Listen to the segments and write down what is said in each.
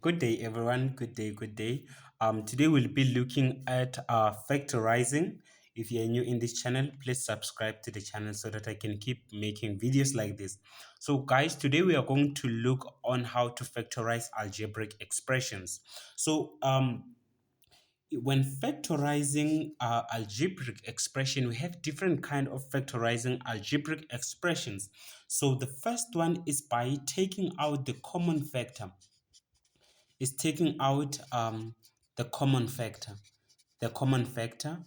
Good day, everyone. Good day, good day. Today we'll be looking at factorizing. If you're new in this channel, please subscribe to the channel so that I can keep making videos like this. So guys, today we are going to look on how to factorize algebraic expressions. When factorizing algebraic expression, we have different kind of factorizing algebraic expressions. So the first one is by taking out the common factor. Is taking out the common factor. The common factor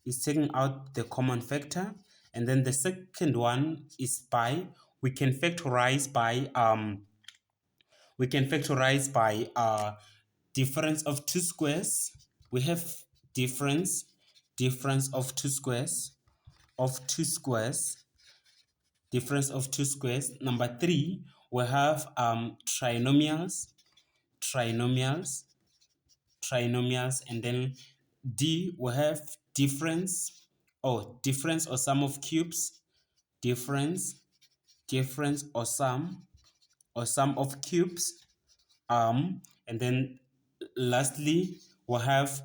is taking out the common factor, and then the second one is by we can factorize by difference of two squares. We have difference of two squares difference of two squares. Number three, we have trinomials, and then D we have difference or sum of cubes, difference or sum of cubes, and then lastly we have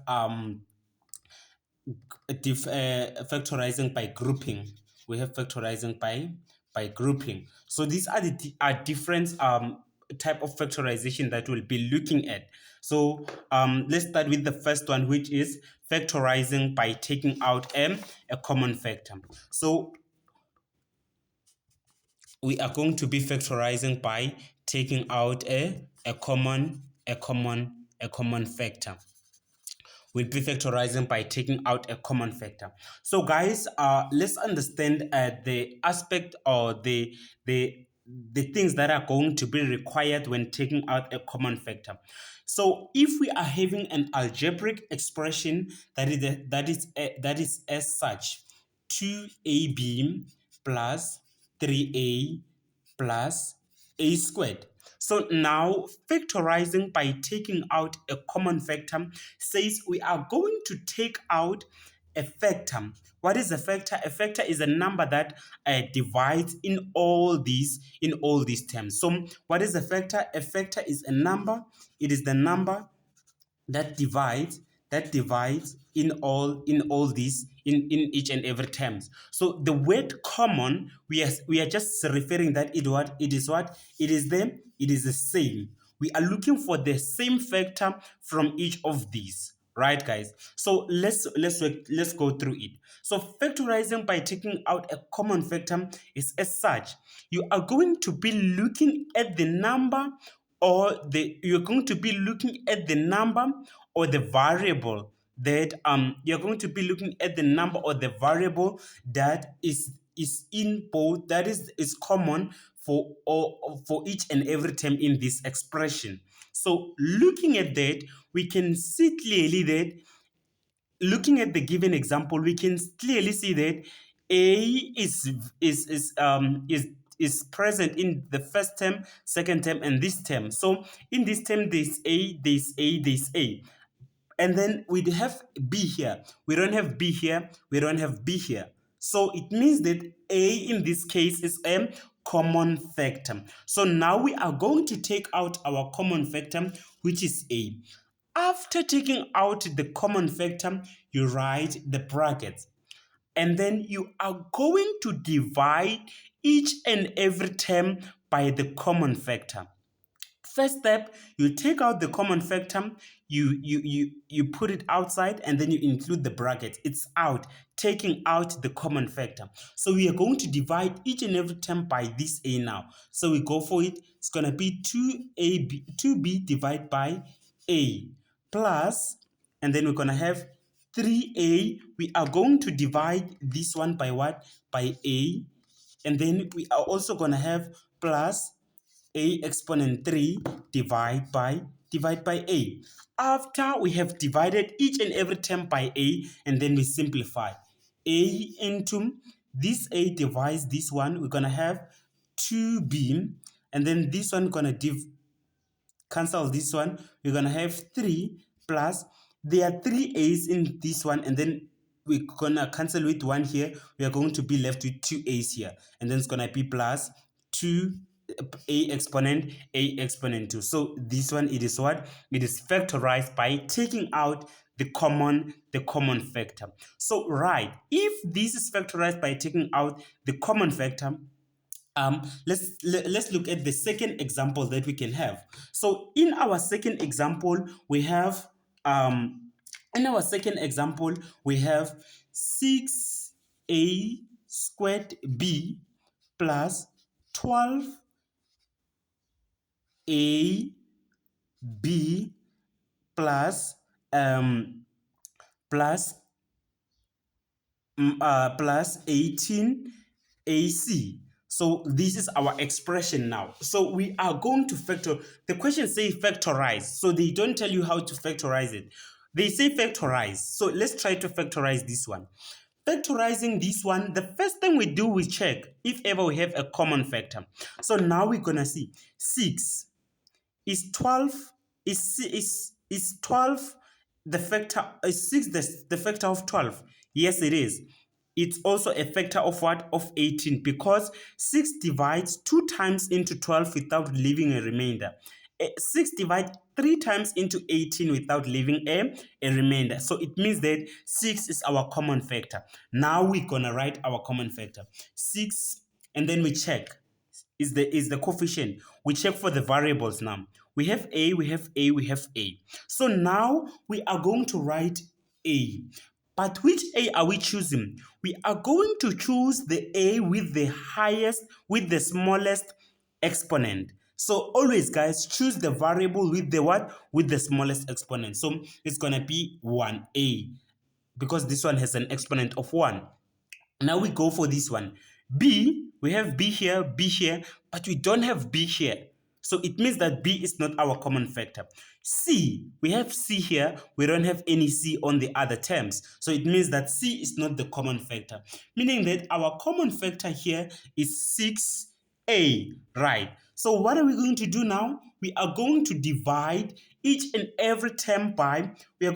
factorizing by grouping. We have factorizing by grouping. So these are the different type of factorization that we'll be looking at. So let's start with the first one, which is factorizing by taking out a common factor. So we are going to be factorizing by taking out a common factor. We'll be factorizing by taking out a common factor. So guys, let's understand the aspect or the things that are going to be required when taking out a common factor. So if we are having an algebraic expression that is as such: 2ab plus 3a plus a squared. So now factorizing by taking out a common factor says we are going to take out a factor. What is a factor? A factor is a number that divides in all these terms. So what is a factor? A factor is a number. It is the number that divides in all these in each and every terms. So the word common, we are just referring that it is the same. We are looking for the same factor from each of these, right guys? So let's go through it. So factorizing by taking out a common factor is as such: you are going to be looking at the number you're going to be looking at the number or the variable that is in both, that is common for each and every term in this expression. So looking at that, we can see clearly that, looking at the given example, we can clearly see that a is present in the first term, second term, and this term. So in this term, there's a. And then we have B here. We don't have B here. We don't have B here. So it means that A in this case is a common factor. So now we are going to take out our common factor, which is A. After taking out the common factor, you write the brackets. And then you are going to divide each and every term by the common factor. First step, you take out the common factor, you put it outside, and then you include the bracket. It's out, taking out the common factor. So we are going to divide each and every term by this A now. So we go for it. It's going to be 2b divided by A plus, and then we're going to have 3a. We are going to divide this one by what? By A. And then we are also going to have plus a exponent 3 divide by a. After we have divided each and every term by a, and then we simplify. A into this a divides this one, we're going to have 2b, and then this one going to cancel this one, we're going to have 3 plus, there are 3 a's in this one, and then we're going to cancel with 1 here. We are going to be left with 2 a's here, and then it's going to be plus 2 a exponent 2. So this one, it is what? It is factorized by taking out the common factor. So right, if this is factorized by taking out the common factor, let's look at the second example that we can have. So in our second example, we have 6a squared b plus 12a b plus plus plus 18 AC. So this is our expression now. So we are going to factor. The question says factorize. So they don't tell you how to factorize it. They say factorize. So let's try to factorize this one. Factorizing this one, the first thing we do, we check if ever we have a common factor. So now we're going to see 6 is 12 is 12 the factor is 6 the factor of 12. Yes, it is. It's also a factor of what? Of 18, because 6 divides 2 times into 12 without leaving a remainder. 6 divides 3 times into 18 without leaving a remainder. So it means that 6 is our common factor. Now we're gonna write our common factor 6, and then we check is the coefficient. We check for the variables now. We have a, we have a, we have a. So now we are going to write a. But which a are we choosing? We are going to choose the a with the highest, with the smallest exponent. So always, guys, choose the variable with the what? With the smallest exponent. So it's gonna be 1a, because this one has an exponent of 1. Now we go for this one. B, we have B here, but we don't have B here. So it means that B is not our common factor. C, we have C here, we don't have any C on the other terms. So it means that C is not the common factor, meaning that our common factor here is 6A, right? So what are we going to do now? We are going to divide each and every term by, the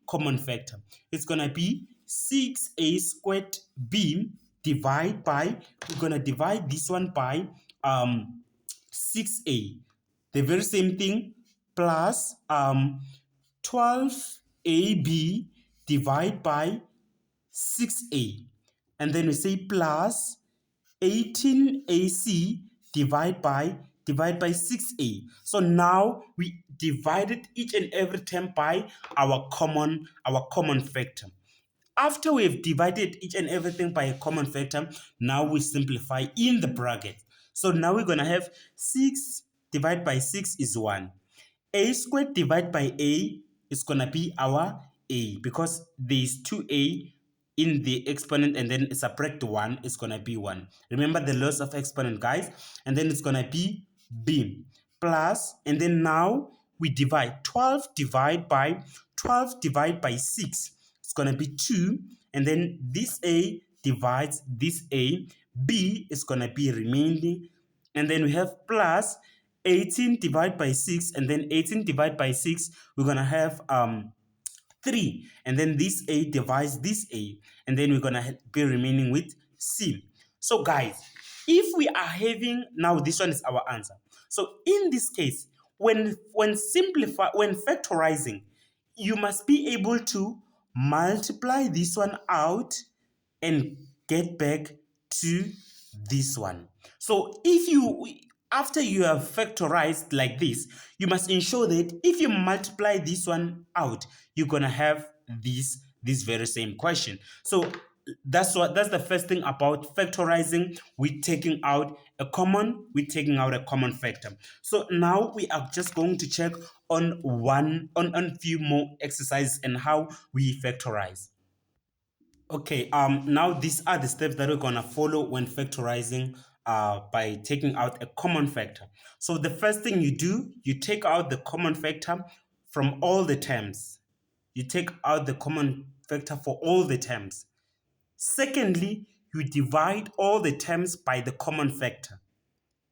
common factor. It's going to be 6a squared b divide by, we're going to divide this one by 6a. The very same thing, plus 12ab divide by 6a. And then we say plus 18ac divide by 6a. So now we divided each and every term by our common factor. After we've divided each and everything by a common factor, now we simplify in the bracket. So now we're going to have 6 divided by 6 is 1. A squared divided by a is going to be our a, because there's 2a in the exponent, and then subtract 1 is going to be 1. Remember the laws of exponent, guys. And then it's going to be b plus, and then now we divide 12 divided by 6. It's going to be 2, and then this a divides this a. B is going to be remaining, and then we have plus 18 divided by 6, and then 18 divided by 6, we're going to have 3, and then this a divides this a, and then we're going to be remaining with c. So guys, if we are having, now this one is our answer. So in this case, when factorizing, you must be able to multiply this one out and get back to this one. So if you, after you have factorized like this, you must ensure that if you multiply this one out, you're gonna have this very same question. So that's the first thing about factorizing. We're taking out a common factor. So now we are just going to check on few more exercises and how we factorize. Okay, now these are the steps that we're gonna follow when factorizing by taking out a common factor. So the first thing you do, you take out the common factor from all the terms. You take out the common factor for all the terms. Secondly, you divide all the terms by the common factor.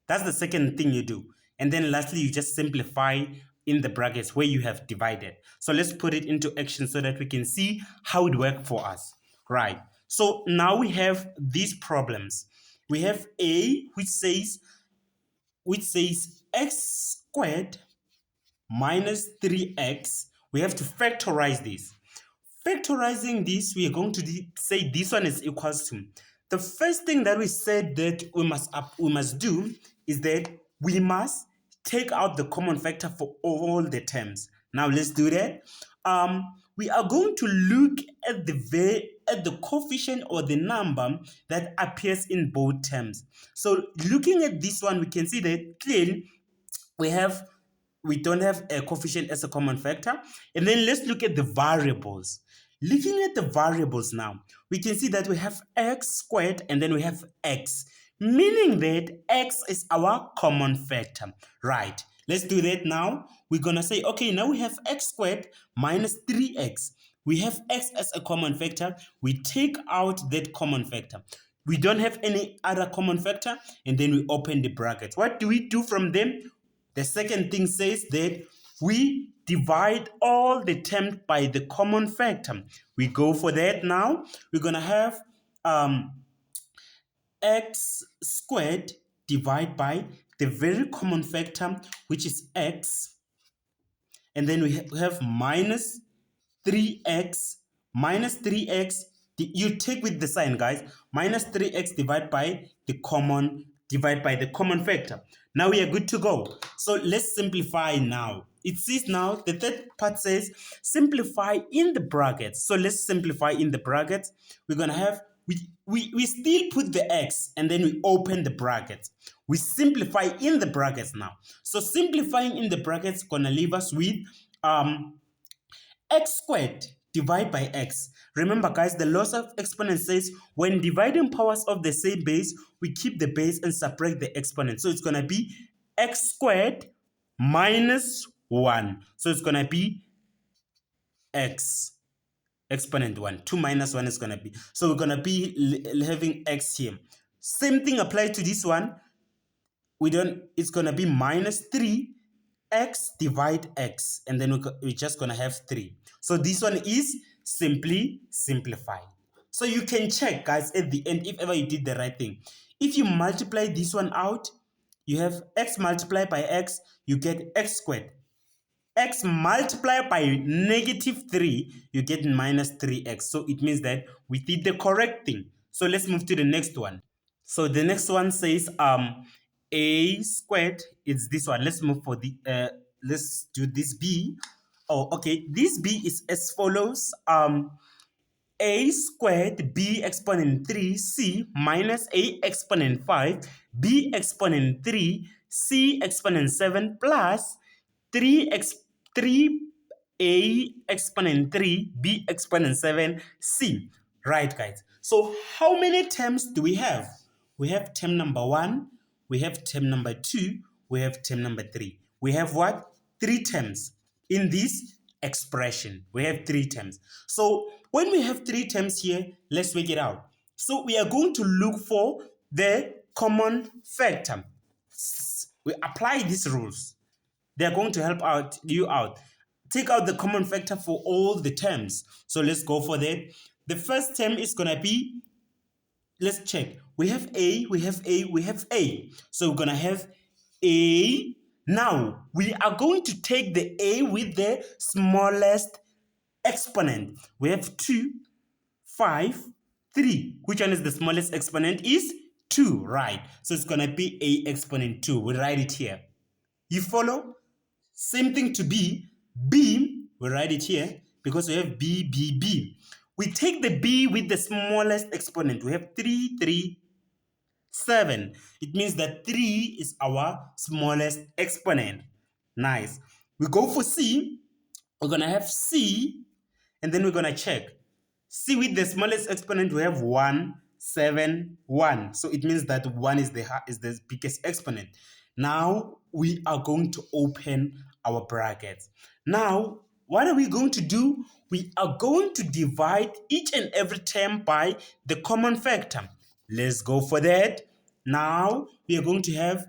That's the second thing you do. And then lastly, you just simplify in the brackets where you have divided. So let's put it into action so that we can see how it worked for us. Right. So now we have these problems. we have a which says x squared minus 3x. We have to factorize this. Factorizing this, we are going to say this one is equals to. The first thing that we said that we must do is that we must take out the common factor for all the terms. Now let's do that. We are going to look at the coefficient or the number that appears in both terms. So looking at this one, we can see that clearly we don't have a coefficient as a common factor. And then let's look at the variables. Looking at the variables now, we can see that we have x squared and then we have x, meaning that x is our common factor. Right, let's do that now. We're going to say, okay, now we have x squared minus 3x. We have x as a common factor. We take out that common factor. We don't have any other common factor, and then we open the brackets. What do we do from them? The second thing says that we divide all the terms by the common factor. We go for that now. We're going to have x squared divided by the very common factor, which is x. And then we have minus 3x. Minus 3x, you take with the sign, guys. Minus 3x divided by the common factor. Now we are good to go. So let's simplify now. It says now, the third part says simplify in the brackets. So let's simplify in the brackets. We're going to have, we still put the x and then we open the brackets. We simplify in the brackets now. So simplifying in the brackets going to leave us with x squared divided by x. Remember, guys, the laws of exponent says when dividing powers of the same base, we keep the base and separate the exponent. So it's going to be x squared minus 1. So it's going to be x exponent 1. 2 minus 1 is going to be. So we're going to be having x here. Same thing applies to this one. It's going to be minus 3 x divide x, and then we're just going to have 3. So this one is simply simplified. So you can check, guys, at the end if ever you did the right thing. If you multiply this one out, you have x multiplied by x, you get x squared. X multiplied by negative 3, you get minus 3x. So it means that we did the correct thing. So let's move to the next one. So the next one says a squared is this one. Let's move for the let's do this b. Oh, okay. This b is as follows. A squared b exponent 3c minus a exponent 5 b exponent 3 c exponent 7 plus 3 a exponent 3 b exponent 7 c. Right, guys. So how many terms do we have? We have term number 1, we have term number 2, we have term number 3. We have what? 3 terms in this expression. We have 3 terms. So when we have 3 terms here, let's work it out. So we are going to look for the common factor. We apply these rules. They are going to help you out. Take out the common factor for all the terms. So let's go for that. The first term is going to be, let's check. We have A, we have A, we have A. So we're going to have A. Now, we are going to take the A with the smallest exponent. We have 2, 5, 3. Which one is the smallest exponent? Is 2, right? So it's going to be A exponent 2. We write it here. You follow? Same thing to B. B, we write it here because we have B, B, B. We take the B with the smallest exponent. We have 3, 3, 7. It means that 3 is our smallest exponent. Nice. We go for C. We're going to have C, and then we're going to check. C with the smallest exponent, we have 1, 7, 1. So it means that 1 is the biggest exponent. Now we are going to open our brackets. Now, what are we going to do? We are going to divide each and every term by the common factor. Let's go for that. Now, we are going to have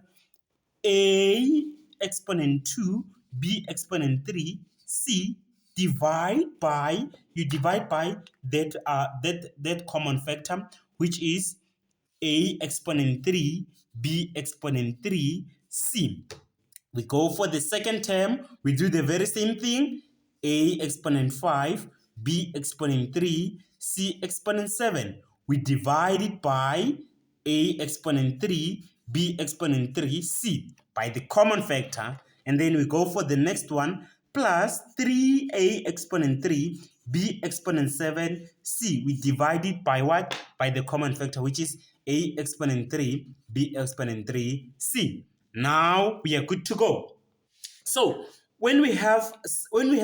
A exponent 2, B exponent 3, C divide by that common factor, which is a exponent 3, b exponent 3, c. We go for the second term, we do the very same thing, a exponent 5, b exponent 3, c exponent 7. We divide it by a exponent 3, b exponent 3, c by the common factor, and then we go for the next one, plus 3a exponent 3, b exponent 7, c. We divide it by what? By the common factor, which is a exponent 3, b exponent 3, c. Now we are good to go. So when we have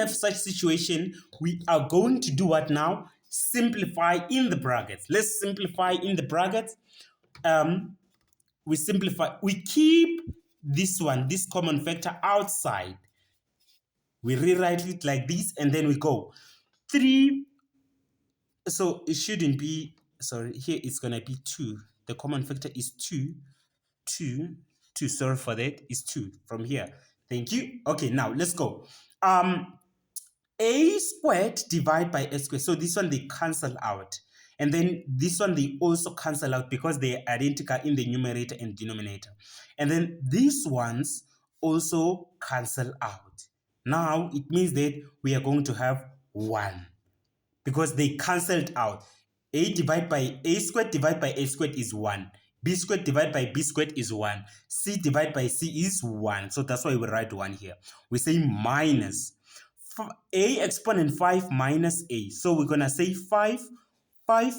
such situation, we are going to do what now? Simplify in the brackets. Let's simplify in the brackets. We simplify. We keep this one, this common factor outside. We rewrite it like this, and then we go 3. So it shouldn't be, sorry, here it's gonna be 2. The common factor is 2. 2, 2, sorry for that, is 2 from here. Thank you. Okay, now let's go. A squared divided by a squared. So this one they cancel out. And then this one they also cancel out because they are identical in the numerator and denominator. And then these ones also cancel out. Now it means that we are going to have 1 because they cancelled out. A squared divided by a squared is 1. B squared divided by b squared is 1. C divided by c is 1. So that's why we write 1 here. We say minus a exponent 5 minus a. So we're going to say 5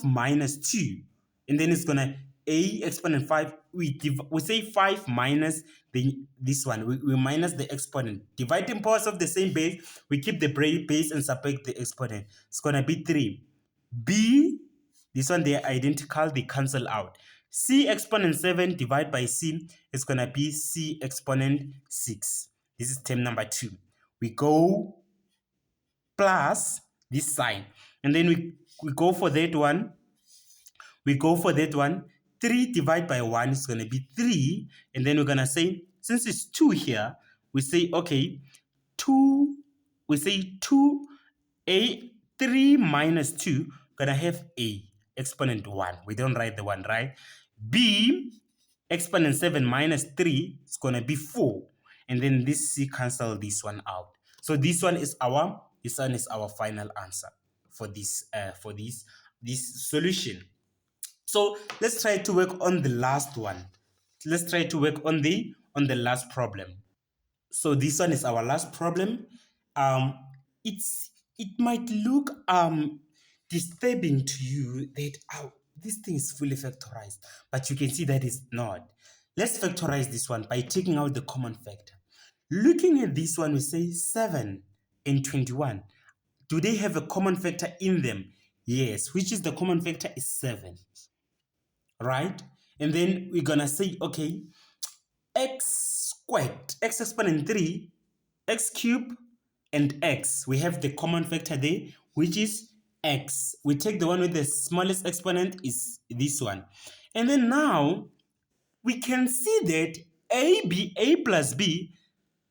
minus 2. And then it's going to a exponent 5. We say 5 minus this one. We minus the exponent. Dividing powers of the same base, we keep the base and subtract the exponent. It's going to be 3. B, this one they are identical, they cancel out. C exponent 7 divided by c is going to be c exponent 6. This is term number 2. We go plus this sign, and then we go for that one. 3 divided by 1 is going to be 3, and then we're going to say, since it's 2 here, we say, okay, 2, we say 2, a 3 minus 2, gonna have a exponent 1. We don't write the 1, right? B exponent 7 minus 3 is gonna be 4, and then this c cancel this one out. So this one is our final answer for this solution. So let's try to work on the last one. Let's try to work on the last problem. So this one is our last problem. It might look disturbing to you that this thing is fully factorized, but you can see that it's not. Let's factorize this one by taking out the common factor. Looking at this one, we say 7 and 21. Do they have a common factor in them? Yes. Which is the common factor? Is 7. Right? And then we're gonna say, okay, x squared, x exponent 3, x cubed, and x. We have the common factor there, which is x. We take the one with the smallest exponent, is this one. And then now we can see that a plus b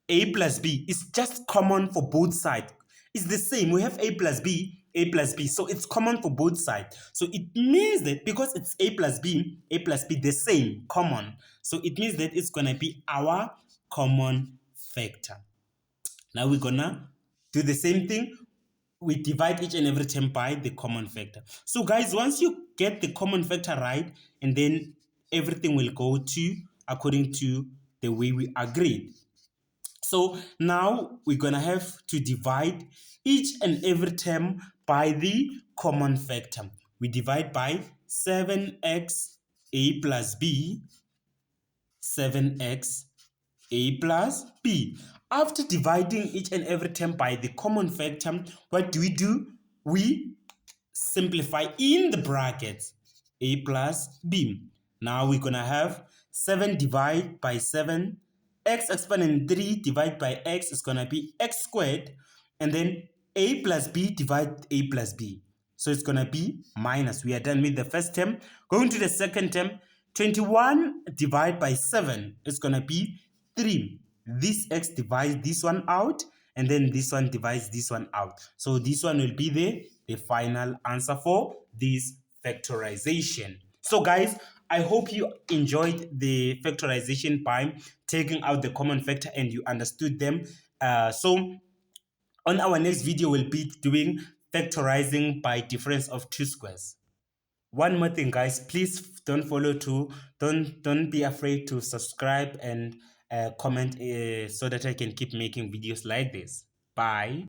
is just common for both sides. It's the same. We have a plus b, so it's common for both sides. So it means that because it's a plus b, the same, common. So it means that it's gonna be our common factor. Now we're gonna do the same thing. We divide each and every term by the common factor. So guys, once you get the common factor right, and then everything will go to according to the way we agreed. So now we're gonna have to divide each and every term by the common factor. We divide by 7x a plus b, 7x a plus b. After dividing each and every term by the common factor, what do? We simplify in the brackets, a plus b. Now we're gonna have 7 divided by 7, x exponent 3 divided by x is gonna be x squared, and then a plus b divided a plus b. So it's gonna be minus. We are done with the first term. Going to the second term, 21 divided by 7 is gonna be 3. This x divides this one out, and then this one divides this one out. So this one will be the final answer for this factorization. So guys, I hope you enjoyed the factorization by taking out the common factor and you understood them. So on our next video, we'll be doing factorizing by difference of two squares. One more thing, guys, please don't follow to don't be afraid to subscribe and comment so that I can keep making videos like this. Bye.